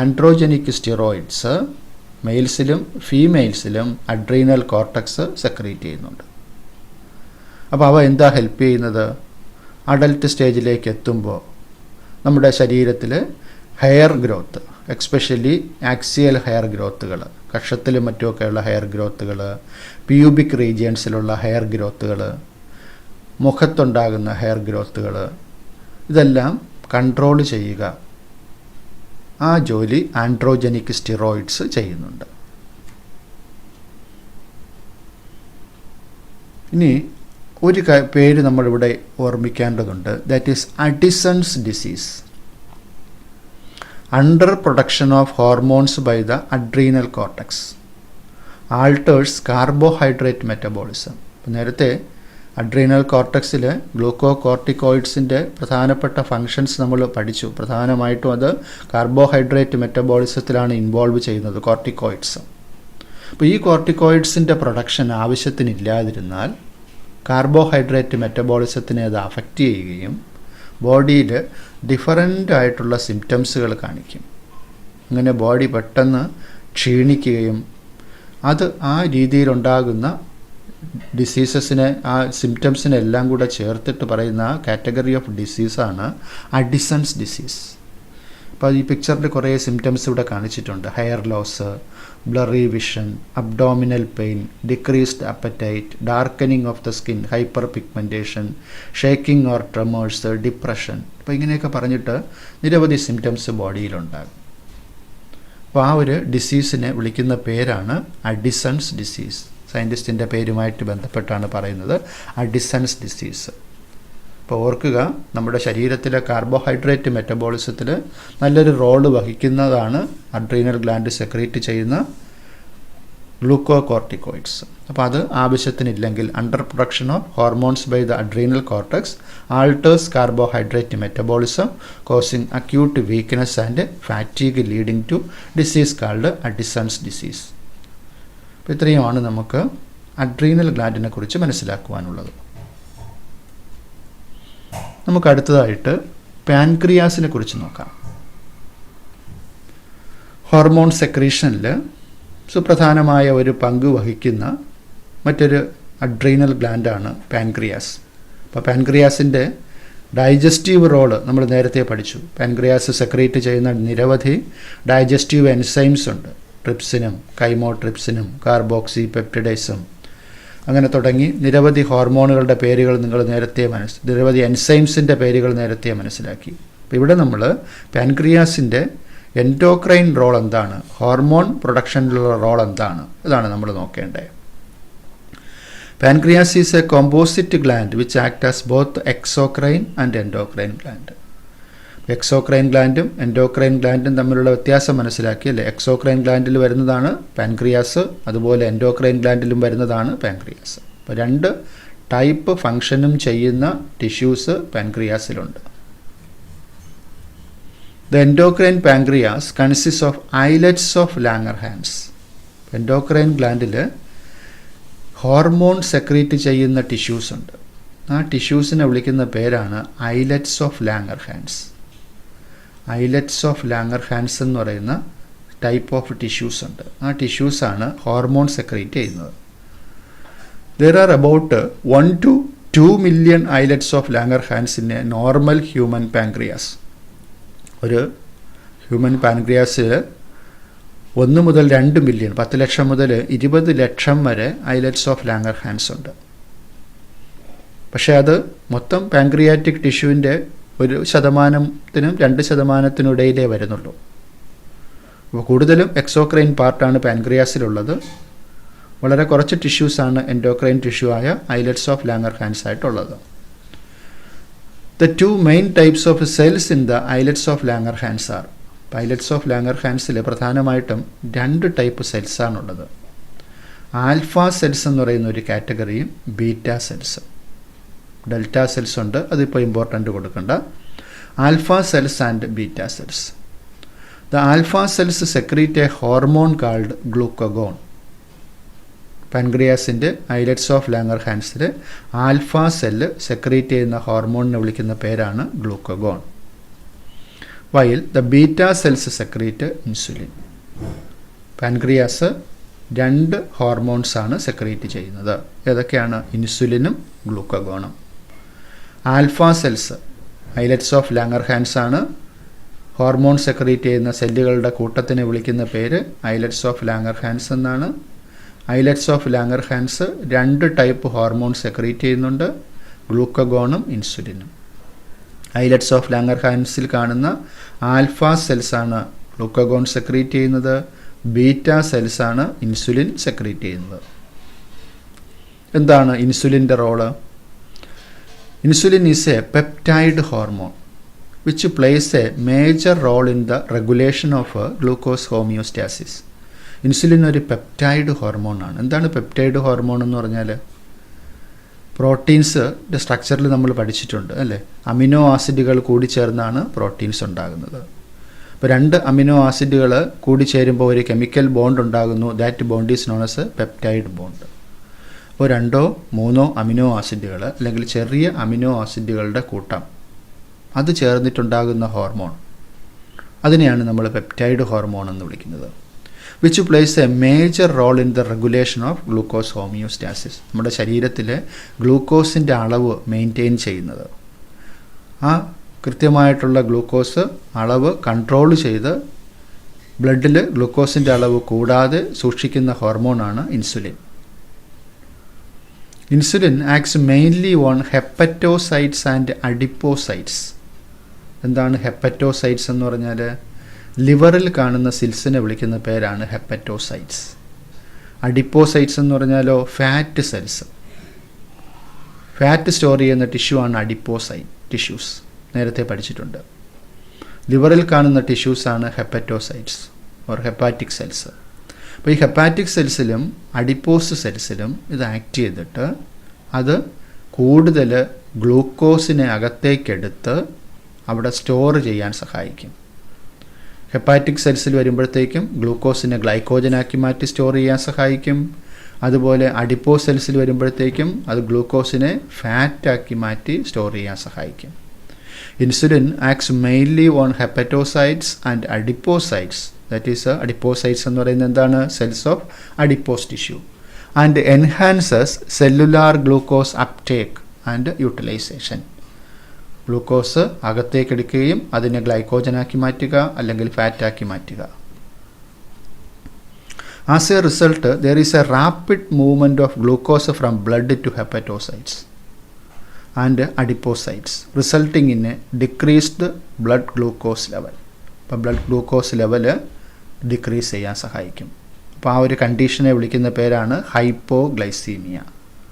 ആൻഡ്രോജനിക് സ്റ്റിറോയിഡ്സ് മെയിൽസിലും ഫീമെയിൽസിലും അഡ്രീനൽ കോർട്ടക്സ് സെക്രീറ്റ് ചെയ്യുന്നുണ്ട്. അപ്പോൾ അവ എന്താ ഹെൽപ്പ് ചെയ്യുന്നത്? അഡൽട്ട് സ്റ്റേജിലേക്ക് എത്തുമ്പോൾ നമ്മുടെ ശരീരത്തിൽ hair growth, especially axial hair ഗ്രോത്തുകൾ, കക്ഷത്തിലും മറ്റുമൊക്കെയുള്ള ഹെയർ ഗ്രോത്തുകൾ, പ്യൂബിക് റീജിയൻസിലുള്ള ഹെയർ ഗ്രോത്തുകൾ, മുഖത്തുണ്ടാകുന്ന ഹെയർ ഗ്രോത്തുകൾ, ഇതെല്ലാം കൺട്രോൾ ചെയ്യുക. ആ ജോലി ആൻഡ്രോജനിക് സ്റ്റിറോയിഡ്സ് ചെയ്യുന്നുണ്ട്. ഇനി ഒരു പേര് നമ്മളിവിടെ ഓർമ്മിക്കേണ്ടതുണ്ട്. That is Addison's disease. Under production of hormones by the adrenal cortex alters carbohydrate metabolism. നേരത്തെ അഡ്രീനൽ കോർട്ടക്സിൽ ഗ്ലൂക്കോകോർട്ടിക്കോയിഡ്സിൻ്റെ പ്രധാനപ്പെട്ട ഫങ്ഷൻസ് നമ്മൾ പഠിച്ചു. പ്രധാനമായിട്ടും അത് കാർബോഹൈഡ്രേറ്റ് മെറ്റബോളിസത്തിലാണ് ഇൻവോൾവ് ചെയ്യുന്നത് കോർട്ടിക്കോയിഡ്സ്. അപ്പോൾ ഈ കോർട്ടിക്കോയിഡ്സിൻ്റെ പ്രൊഡക്ഷൻ ആവശ്യത്തിനില്ലാതിരുന്നാൽ കാർബോഹൈഡ്രേറ്റ് മെറ്റബോളിസത്തിനെ അത് അഫക്റ്റ് ചെയ്യുകയും ബോഡിയിൽ ഡിഫറൻ്റ് ആയിട്ടുള്ള സിംറ്റംസുകൾ കാണിക്കും. അങ്ങനെ ബോഡി പെട്ടെന്ന് ക്ഷീണിക്കുകയും അത് ആ രീതിയിലുണ്ടാകുന്ന ഡിസീസസിനെ ആ സിംറ്റംസിനെ എല്ലാം കൂടെ ചേർത്തിട്ട് പറയുന്ന കാറ്റഗറി ഓഫ് ഡിസീസാണ് അഡിസൺസ് ഡിസീസ്. അപ്പോൾ ഈ പിക്ചറിൽ കുറേ സിംറ്റംസ് ഇവിടെ കാണിച്ചിട്ടുണ്ട്. Hair loss, blurry vision, abdominal pain, decreased appetite, darkening of the skin, hyperpigmentation, shaking or tremors, depression. അപ്പോൾ ഇങ്ങനെയൊക്കെ പറഞ്ഞിട്ട് നിരവധി സിംറ്റംസ് ബോഡിയിലുണ്ടാകും. അപ്പോൾ ആ ഒരു ഡിസീസിനെ വിളിക്കുന്ന പേരാണ് അഡിസൺസ് ഡിസീസ്. സയൻറ്റിസ്റ്റിൻ്റെ പേരുമായിട്ട് ബന്ധപ്പെട്ടാണ് പറയുന്നത് അഡിസൺസ് ഡിസീസ്. അപ്പോൾ ഓർക്കുക, നമ്മുടെ ശരീരത്തിലെ കാർബോഹൈഡ്രേറ്റ് മെറ്റബോളിസത്തിൽ നല്ലൊരു റോള് വഹിക്കുന്നതാണ് അഡ്രീനൽ ഗ്ലാൻഡ് സെക്രീറ്റ് ചെയ്യുന്ന ഗ്ലൂക്കോകോർട്ടിക്കോയിഡ്സ്. അപ്പോൾ അത് ആവശ്യത്തിനില്ലെങ്കിൽ under production of hormones by the adrenal cortex alters carbohydrate metabolism causing acute weakness and fatigue leading to disease called Addison's disease. അപ്പോൾ ഇത്രയുമാണ് നമുക്ക് അഡ്രീനൽ ഗ്ലാൻഡിനെ കുറിച്ച് മനസ്സിലാക്കുവാനുള്ളത്. നമുക്ക് അടുത്തതായിട്ട് പാൻക്രിയാസിനെ കുറിച്ച് നോക്കാം. ഹോർമോൺ സെക്രീഷനിൽ സുപ്രധാനമായ ഒരു പങ്ക് വഹിക്കുന്ന മറ്റൊരു അഡ്രീനൽ ഗ്ലാൻഡാണ് പാൻക്രിയാസ്. അപ്പോൾ പാൻക്രിയാസിൻ്റെ ഡൈജസ്റ്റീവ് റോള് നമ്മൾ നേരത്തെ പഠിച്ചു. പാൻക്രിയാസ് സെക്രീറ്റ് ചെയ്യുന്ന നിരവധി ഡൈജസ്റ്റീവ് എൻസൈംസ് ഉണ്ട്. ട്രിപ്സിനും കൈമോട്രിപ്സിനും കാർബോക്സി പെപ്റ്റിഡേസും അങ്ങനെ തുടങ്ങി നിരവധി ഹോർമോണുകളുടെ പേരുകൾ നിങ്ങൾ നേരത്തെ നിരവധി എൻസൈംസിൻ്റെ പേരുകൾ നേരത്തെ മനസ്സിലാക്കി. അപ്പോൾ ഇവിടെ നമ്മൾ പാൻക്രിയാസിൻ്റെ എൻഡോക്രൈൻ റോൾ എന്താണ്, ഹോർമോൺ പ്രൊഡക്ഷനിലുള്ള റോൾ എന്താണ്, ഇതാണ് നമ്മൾ നോക്കേണ്ടത്. Pancreas is a composite gland which act as both exocrine and endocrine gland. Exocrine ഗ്ലാൻഡും എൻഡോക്രൈൻ ഗ്ലാൻഡും തമ്മിലുള്ള വ്യത്യാസം മനസ്സിലാക്കിയല്ലേ. എക്സോക്രൈൻ ഗ്ലാൻഡിൽ വരുന്നതാണ് പാൻക്രിയാസ്, അതുപോലെ എൻഡോക്രൈൻ ഗ്ലാൻഡിലും വരുന്നതാണ് പാൻക്രിയാസ്. അപ്പോൾ രണ്ട് ടൈപ്പ് ഫങ്ഷനും ചെയ്യുന്ന ടിഷ്യൂസ് പാൻക്രിയാസിലുണ്ട്. The endocrine pancreas consist of islets of Langerhans. Endocrine ഗ്ലാൻഡിൽ ഹോർമോൺ സെക്രീറ്റ് ചെയ്യുന്ന ടിഷ്യൂസ് ഉണ്ട്. ആ ടിഷ്യൂസിനെ വിളിക്കുന്ന പേരാണ് islets of Langerhans. Islets of Langerhans എന്ന് പറയുന്ന ടൈപ്പ് ഓഫ് ടിഷ്യൂസ് ഉണ്ട്. ആ ടിഷ്യൂസാണ് ഹോർമോൺ സെക്രീറ്റ് ചെയ്യുന്നത്. There are about 1 to 2 million islets of Langerhans in a normal human pancreas. ഒരു ഹ്യൂമൻ പാൻക്രിയാസിൽ 1 മുതൽ 2 മില്യൺ, 10 ലക്ഷം മുതൽ 20 ലക്ഷം വരെ ഐലറ്റ്സ് ഓഫ് ലാംഗർഹാൻസ് ഉണ്ട്. പക്ഷേ അത് മൊത്തം പാൻക്രിയാറ്റിക് ടിഷ്യൂവിൻ്റെ 1%-നും 2%-നുമിടയിലേ വരുന്നുള്ളൂ. അപ്പോൾ കൂടുതലും എക്സോക്രൈൻ പാർട്ടാണ് പാൻക്രിയാസിലുള്ളത്. വളരെ കുറച്ച് ടിഷ്യൂസാണ് എൻഡോക്രൈൻ ടിഷ്യൂ ആയ ഐലറ്റ്സ് ഓഫ് ലാംഗർഹാൻസ് ആയിട്ടുള്ളത്. The 2 main types of cells in the islets of Langerhans are. Islets of ലാംഗർഹാൻസിൽ പ്രധാനമായിട്ടും 2 ടൈപ്പ് സെൽസാണുള്ളത്. ആൽഫ സെൽസ് എന്ന് പറയുന്ന ഒരു കാറ്റഗറിയും ബീറ്റ സെൽസ്. ഡെൽറ്റ സെൽസ് ഉണ്ട്, അതിപ്പോൾ ഇമ്പോർട്ടൻ്റ് കൊടുക്കണ്ട. Alpha cells and beta cells. The alpha cells secrete a hormone called glucagon. പാൻക്രിയാസിൻ്റെ ഐലറ്റ്സ് ഓഫ് ലാംഗർഹാൻസിൽ ആൽഫ സെല്ല് സെക്രീറ്റ് ചെയ്യുന്ന ഹോർമോണിനെ വിളിക്കുന്ന പേരാണ് glucagon. While the beta cells secrete insulin. Pancreas 2 ഹോർമോൺസാണ് സെക്രീറ്റ് ചെയ്യുന്നത്. ഏതൊക്കെയാണ്? ഇൻസുലിനും ഗ്ലൂക്കഗോണും. Alpha cells islets of Langerhans ആണ്. ഹോർമോൺ സെക്രീറ്റ് ചെയ്യുന്ന സെല്ലുകളുടെ കൂട്ടത്തിനെ വിളിക്കുന്ന പേര് ഐലറ്റ്സ് ഓഫ് ലാംഗർഹാൻസ് എന്നാണ്. Islets of Langerhans 2 type hormone secrete ചെയ്യുന്നുണ്ട്, ഗ്ലൂക്കഗോണും ഇൻസുലിനും. ഐലറ്റ്സ് ഓഫ് ലാംഗർഹാൻസിൽ കാണുന്ന ആൽഫ സെൽസാണ് ഗ്ലൂക്കഗോൺ സെക്രീറ്റ് ചെയ്യുന്നത്, ബീറ്റ സെൽസാണ് ഇൻസുലിൻ സെക്രീറ്റ് ചെയ്യുന്നത്. എന്താണ് ഇൻസുലിൻ്റെ role? Insulin is a peptide hormone which plays a major role in the regulation of glucose homeostasis. Insulin ഒരു പെപ്റ്റൈഡ് ഹോർമോണാണ്. എന്താണ് പെപ്റ്റൈഡ് ഹോർമോൺ എന്ന് പറഞ്ഞാൽ? പ്രോട്ടീൻസിൻ്റെ സ്ട്രക്ചറിൽ നമ്മൾ പഠിച്ചിട്ടുണ്ട് അല്ലേ, അമിനോ ആസിഡുകൾ കൂടിച്ചേർന്നാണ് പ്രോട്ടീൻസ് ഉണ്ടാകുന്നത്. ഇപ്പോൾ 2 അമിനോ ആസിഡുകൾ കൂടിച്ചേരുമ്പോൾ ഒരു കെമിക്കൽ ബോണ്ട് ഉണ്ടാകുന്നു. That bond is known as peptide bond. അപ്പോൾ 2 or 3 അമിനോ ആസിഡുകൾ അല്ലെങ്കിൽ ചെറിയ അമിനോ ആസിഡുകളുടെ കൂട്ടം അത് ചേർന്നിട്ടുണ്ടാകുന്ന ഹോർമോൺ, അതിനെയാണ് നമ്മൾ പെപ്റ്റൈഡ് ഹോർമോൺ എന്ന് വിളിക്കുന്നത്. Which plays a major role in the regulation of glucose homeostasis. നമ്മുടെ ശരീരത്തിലെ ഗ്ലൂക്കോസിൻ്റെ അളവ് മെയിൻറ്റെയിൻ ചെയ്യുന്നത്, ആ കൃത്യമായിട്ടുള്ള ഗ്ലൂക്കോസ് അളവ് കൺട്രോൾ ചെയ്ത് ബ്ലഡിൽ ഗ്ലൂക്കോസിൻ്റെ അളവ് കൂടാതെ സൂക്ഷിക്കുന്ന ഹോർമോണാണ് insulin. Insulin acts mainly on hepatocytes and adipocytes. എന്താണ് ഹെപ്പറ്റോസൈറ്റ്സ് എന്ന് പറഞ്ഞാൽ? ലിവറിൽ കാണുന്ന സെൽസിനെ വിളിക്കുന്ന പേരാണ് ഹെപ്പറ്റോസൈറ്റ്സ്. അഡിപ്പോസൈറ്റ്സ് എന്ന് പറഞ്ഞാലോ ഫാറ്റ് സെൽസ്. ഫാറ്റ് സ്റ്റോർ ചെയ്യുന്ന ടിഷ്യൂ ആണ് അഡിപ്പോസൈറ്റ് ടിഷ്യൂസ്, നേരത്തെ പഠിച്ചിട്ടുണ്ട്. ലിവറിൽ കാണുന്ന ടിഷ്യൂസാണ് ഹെപ്പറ്റോസൈറ്റ്സ് ഓർ ഹെപ്പാറ്റിക് സെൽസ്. അപ്പോൾ ഈ ഹെപ്പാറ്റിക് സെൽസിലും അഡിപ്പോസ് സെൽസിലും ഇത് ആക്ട് ചെയ്തിട്ട് അത് കൂടുതൽ ഗ്ലൂക്കോസിനെ അകത്തേക്കെടുത്ത് അവിടെ സ്റ്റോർ ചെയ്യാൻ സഹായിക്കും. ഹെപ്പാറ്റിക് സെൽസിൽ വരുമ്പോഴത്തേക്കും ഗ്ലൂക്കോസിനെ ഗ്ലൈക്കോജനാക്കി മാറ്റി സ്റ്റോർ ചെയ്യാൻ സഹായിക്കും. അതുപോലെ അഡിപ്പോസ് സെൽസിൽ വരുമ്പോഴത്തേക്കും അത് ഗ്ലൂക്കോസിനെ ഫാറ്റാക്കി മാറ്റി സ്റ്റോർ ചെയ്യാൻ സഹായിക്കും. Insulin acts mainly on hepatocytes and adipocytes. That is adipocytes എന്ന് പറയുന്നത് എന്താണ്? Cells of adipose tissue. And enhances cellular glucose uptake and utilization. Glucose അകത്തേക്കെടുക്കുകയും അതിനെ ഗ്ലൈക്കോജനാക്കി മാറ്റുക അല്ലെങ്കിൽ ഫാറ്റാക്കി മാറ്റുക. As a result there is a rapid movement of glucose from blood to hepatocytes and adipocytes resulting in a decreased blood glucose level. അപ്പോൾ blood glucose level decrease ചെയ്യാൻ സഹായിക്കും. അപ്പോൾ ആ ഒരു കണ്ടീഷനെ വിളിക്കുന്ന പേരാണ് ഹൈപ്പോഗ്ലൈസീമിയ.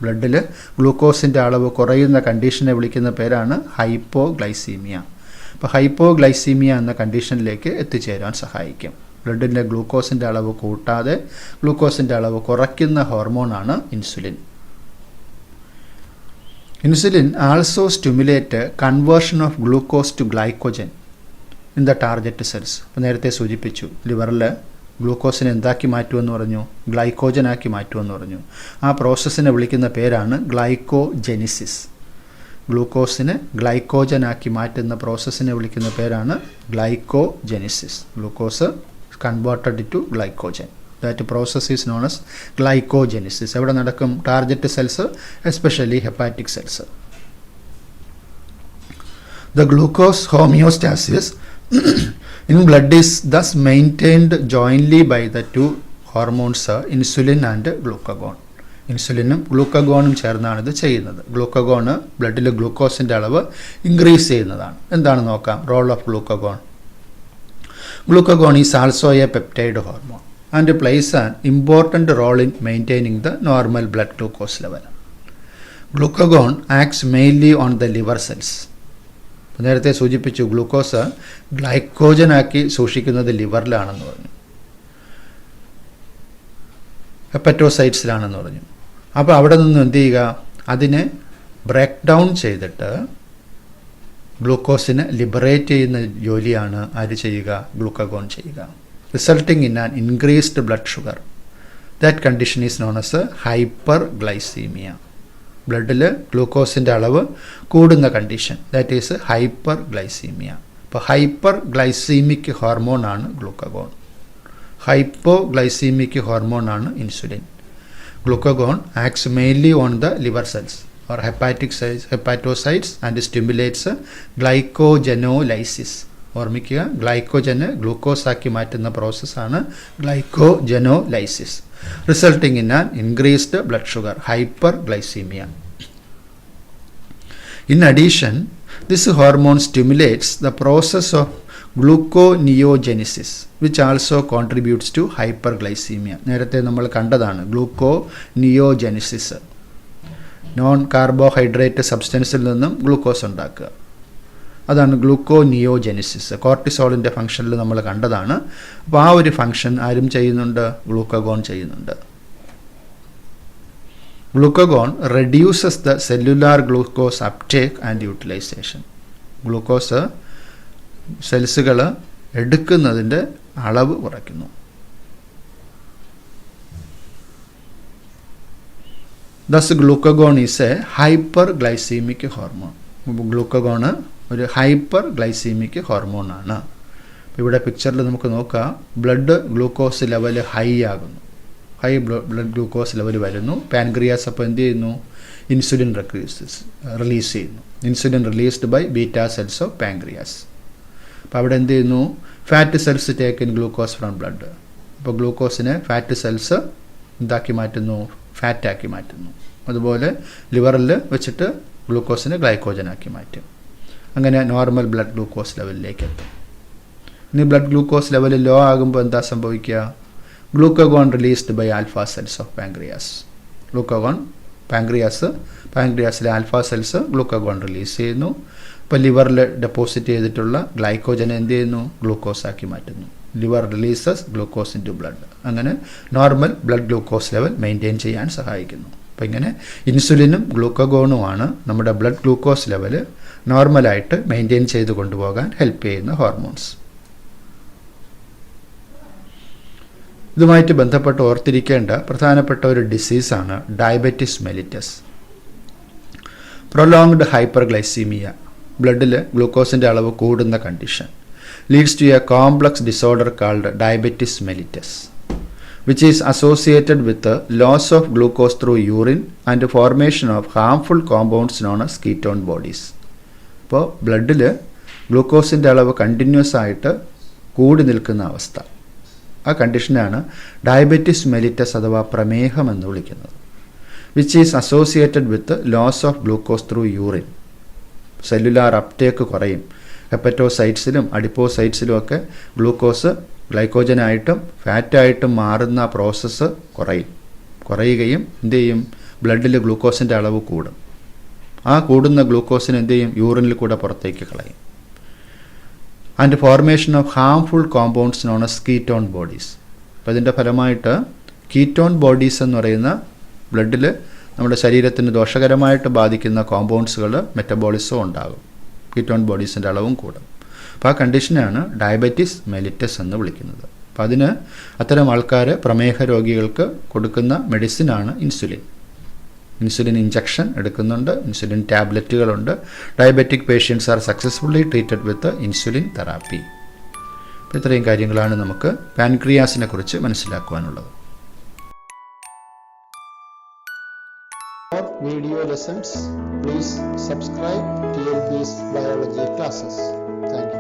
ബ്ലഡിൽ ഗ്ലൂക്കോസിൻ്റെ അളവ് കുറയുന്ന കണ്ടീഷനെ വിളിക്കുന്ന പേരാണ് ഹൈപ്പോഗ്ലൈസീമിയ. അപ്പോൾ ഹൈപ്പോഗ്ലൈസീമിയ എന്ന കണ്ടീഷനിലേക്ക് എത്തിച്ചേരാൻ സഹായിക്കും. ബ്ലഡിൻ്റെ ഗ്ലൂക്കോസിൻ്റെ അളവ് കൂട്ടാതെ ഗ്ലൂക്കോസിൻ്റെ അളവ് കുറയ്ക്കുന്ന ഹോർമോണാണ് insulin. Insulin also stimulate conversion of glucose to glycogen in the target cells. അപ്പോൾ നേരത്തെ സൂചിപ്പിച്ചു, ലിവറിൽ ഗ്ലൂക്കോസിനെ എന്താക്കി മാറ്റുമെന്ന് പറഞ്ഞു? ഗ്ലൈക്കോജനാക്കി മാറ്റുമെന്ന് പറഞ്ഞു. ആ പ്രോസസ്സിനെ വിളിക്കുന്ന പേരാണ് ഗ്ലൈക്കോജെനിസിസ്. ഗ്ലൂക്കോസിനെ ഗ്ലൈക്കോജനാക്കി മാറ്റുന്ന പ്രോസസ്സിനെ വിളിക്കുന്ന പേരാണ് glycogenesis. Glucose converted to glycogen. That process is known as glycogenesis. എവിടെ നടക്കും? Target cells, especially hepatic cells. The glucose homeostasis in blood is thus maintained jointly by the two hormones insulin and glucagon. ഇൻസുലിനും ഗ്ലൂക്കഗോണും ചേർന്നാണ് ഇത് ചെയ്യുന്നത്. ഗ്ലൂക്കഗോണ് ബ്ലഡിൽ ഗ്ലൂക്കോസിൻ്റെ അളവ് increase ചെയ്യുന്നതാണ്. എന്താണ് നോക്കാം? Role of glucagon. Glucagon is also a peptide hormone and plays an important role in maintaining the normal blood glucose level. Glucagon acts mainly on the liver cells. നേരത്തെ സൂചിപ്പിച്ചു, ഗ്ലൂക്കോസ് ഗ്ലൈക്കോജനാക്കി സൂക്ഷിക്കുന്നത് ലിവറിലാണെന്ന് പറഞ്ഞു, ഹെപ്പറ്റോസൈറ്റ്സിലാണെന്ന് പറഞ്ഞു. അപ്പോൾ അവിടെ നിന്ന് എന്ത് ചെയ്യുക? അതിനെ ബ്രേക്ക് ഡൗൺ ചെയ്തിട്ട് ഗ്ലൂക്കോസിനെ ലിബറേറ്റ് ചെയ്യുന്ന ജോലിയാണ് ആര് ചെയ്യുക? ഗ്ലൂക്കഗോൺ ചെയ്യുക. Resulting in an increased blood sugar. That condition is known as hyperglycemia. ബ്ലഡിൽ ഗ്ലൂക്കോസിൻ്റെ അളവ് കൂടുന്ന condition, that is hyperglycemia. അപ്പോൾ ഹൈപ്പർ ഗ്ലൈസീമിക് ഹോർമോണാണ് ഗ്ലൂക്കഗോൺ. ഹൈപ്പോ ഗ്ലൈസീമിക് ഹോർമോണാണ് insulin. Glucagon acts mainly on the liver cells or hepatocytes and stimulates glycogenolysis. ഓർമ്മിക്കുക, glycogen glucose ആക്കി മാറ്റുന്ന പ്രോസസ്സാണ് glycogenolysis, resulting in an increased blood sugar, hyperglycemia. In addition, this hormone stimulates the process of gluconeogenesis, which also contributes to hyperglycemia. നേരത്തെ നമ്മൾ കണ്ടതാണ് ഗ്ലൂക്കോനിയോജെനിസിസ്. Non carbohydrate സബ്സ്റ്റൻസിൽ നിന്നും glucose ഉണ്ടാക്കുക, അതാണ് ഗ്ലൂക്കോനിയോജെനിസിസ്. കോർട്ടിസോളിൻ്റെ ഫംഗ്ഷനിൽ നമ്മൾ കണ്ടതാണ്. അപ്പോൾ ആ ഒരു ഫംഗ്ഷൻ ആരും ചെയ്യുന്നുണ്ട്? ഗ്ലൂക്കഗോൺ ചെയ്യുന്നുണ്ട്. Glucagon reduces the cellular glucose uptake and utilization. Glucose സെൽസുകൾ എടുക്കുന്നതിൻ്റെ അളവ് കുറയ്ക്കുന്നു. Thus, glucagon is a hyperglycemic hormone. ഗ്ലൂക്കഗോണ് ഒരു ഹൈപ്പർഗ്ലൈസീമിക് ഹോർമോണാണ്. ഇവിടെ പിക്ചറിൽ നമുക്ക് നോക്കാം, ബ്ലഡ് ഗ്ലൂക്കോസ് ലെവൽ ഹൈ ആകുന്നു. ഹൈ ബ്ലഡ് ഗ്ലൂക്കോസ് ലെവൽ വരുന്നു. പാൻക്രിയാസ് അപ്പോൾ എന്ത് ചെയ്യുന്നു? ഇൻസുലിൻ റിലീസ് ചെയ്യുന്നു. Insulin released by beta cells of pancreas. അപ്പോൾ അവിടെ എന്ത് ചെയ്യുന്നു? Fat cells take in glucose from blood. അപ്പോൾ ഗ്ലൂക്കോസിനെ ഫാറ്റ് സെൽസ് എന്താക്കി മാറ്റുന്നു? ഫാറ്റാക്കി മാറ്റുന്നു. അതുപോലെ ലിവറിൽ വെച്ചിട്ട് ഗ്ലൂക്കോസിനെ ഗ്ലൈക്കോജനാക്കി മാറ്റും. അങ്ങനെ നോർമൽ ബ്ലഡ് ഗ്ലൂക്കോസ് ലെവലിലേക്ക് എത്തും. ഇനി ബ്ലഡ് ഗ്ലൂക്കോസ് ലെവൽ ലോ ആകുമ്പോൾ എന്താ സംഭവിക്കുക? Glucagon released by alpha cells of pancreas. Glucagon പാൻക്രിയാസിലെ ആൽഫ സെൽസ് ഗ്ലൂക്കഗോൺ റിലീസ് ചെയ്യുന്നു. ഇപ്പോൾ ലിവറിൽ ഡെപ്പോസിറ്റ് ചെയ്തിട്ടുള്ള ഗ്ലൈക്കോജനെ എന്ത് ചെയ്യുന്നു? ഗ്ലൂക്കോസ് ആക്കി മാറ്റുന്നു. Liver releases glucose into blood. അങ്ങനെ normal blood glucose level maintain ചെയ്യാൻ സഹായിക്കുന്നു. അപ്പോൾ ഇങ്ങനെ ഇൻസുലിനും ഗ്ലൂക്കഗോണുമാണ് നമ്മുടെ ബ്ലഡ് ഗ്ലൂക്കോസ് ലെവൽ നോർമലായിട്ട് മെയിൻറ്റെയിൻ ചെയ്ത് കൊണ്ടുപോകാൻ ഹെൽപ്പ് ചെയ്യുന്ന ഹോർമോൺസ്. ഇതുമായിട്ട് ബന്ധപ്പെട്ട് ഓർത്തിരിക്കേണ്ട പ്രധാനപ്പെട്ട ഒരു ഡിസീസാണ് ഡയബറ്റിസ് മെലിറ്റസ്. പ്രൊലോങ്ഡ് ഹൈപ്പർഗ്ലൈസീമിയ, ബ്ലഡിൽ ഗ്ലൂക്കോസിൻ്റെ അളവ് കൂടുന്ന condition, leads to a complex disorder called diabetes mellitus, which is associated with the loss of glucose through urine and the formation of harmful compounds known as ketone bodies. അപ്പോൾ ബ്ലഡിൽ ഗ്ലൂക്കോസിൻ്റെ അളവ് continuous ആയിട്ട് കൂടി നിൽക്കുന്ന അവസ്ഥ, ആ കണ്ടീഷനാണ് ഡയബറ്റിസ് മെലിറ്റസ് അഥവാ പ്രമേഹം എന്ന് വിളിക്കുന്നത്. Which is associated with loss of glucose through urine. Cellular uptake കുറയും. ഹെപ്പറ്റോസൈറ്റ്സിലും അഡിപ്പോസൈറ്റ്സിലും ഒക്കെ ഗ്ലൂക്കോസ് ഗ്ലൈക്കോജനായിട്ടും ഫാറ്റായിട്ടും മാറുന്ന പ്രോസസ്സ് കുറയുകയും എന്ത് ചെയ്യും? ബ്ലഡിൽ ഗ്ലൂക്കോസിൻ്റെ അളവ് കൂടും. ആ കൂടുന്ന ഗ്ലൂക്കോസിന് എന്ത് ചെയ്യും? യൂറിനിൽ കൂടെ പുറത്തേക്ക് കളയും. And formation of harmful compounds known as ketone bodies. അപ്പോൾ ഇതിൻ്റെ ഫലമായിട്ട് കീറ്റോൺ ബോഡീസ് എന്ന് പറയുന്ന ബ്ലഡിൽ നമ്മുടെ ശരീരത്തിന് ദോഷകരമായിട്ട് ബാധിക്കുന്ന കോമ്പൗണ്ട്സുകൾ മെറ്റബോളിസം ഉണ്ടാകും. കീറ്റോൺ ബോഡീസിൻ്റെ അളവും കൂടും. അപ്പോൾ ആ കണ്ടീഷനാണ് ഡയബറ്റിസ് മെലിറ്റസ് എന്ന് വിളിക്കുന്നത്. അപ്പോൾ അതിന് അത്തരം ആൾക്കാർ, പ്രമേഹ രോഗികൾക്ക് കൊടുക്കുന്ന മെഡിസിനാണ് ഇൻസുലിൻ. ഇൻസുലിൻ ഇഞ്ചക്ഷൻ എടുക്കുന്നുണ്ട്, ഇൻസുലിൻ ടാബ്ലറ്റുകളുണ്ട്. Diabetic patients are successfully treated with insulin therapy. അപ്പോൾ ഇത്രയും കാര്യങ്ങളാണ് നമുക്ക് പാൻക്രിയാസിനെ കുറിച്ച് മനസ്സിലാക്കുവാനുള്ളത്. For video lessons, please subscribe TLP's biology classes. Thank you.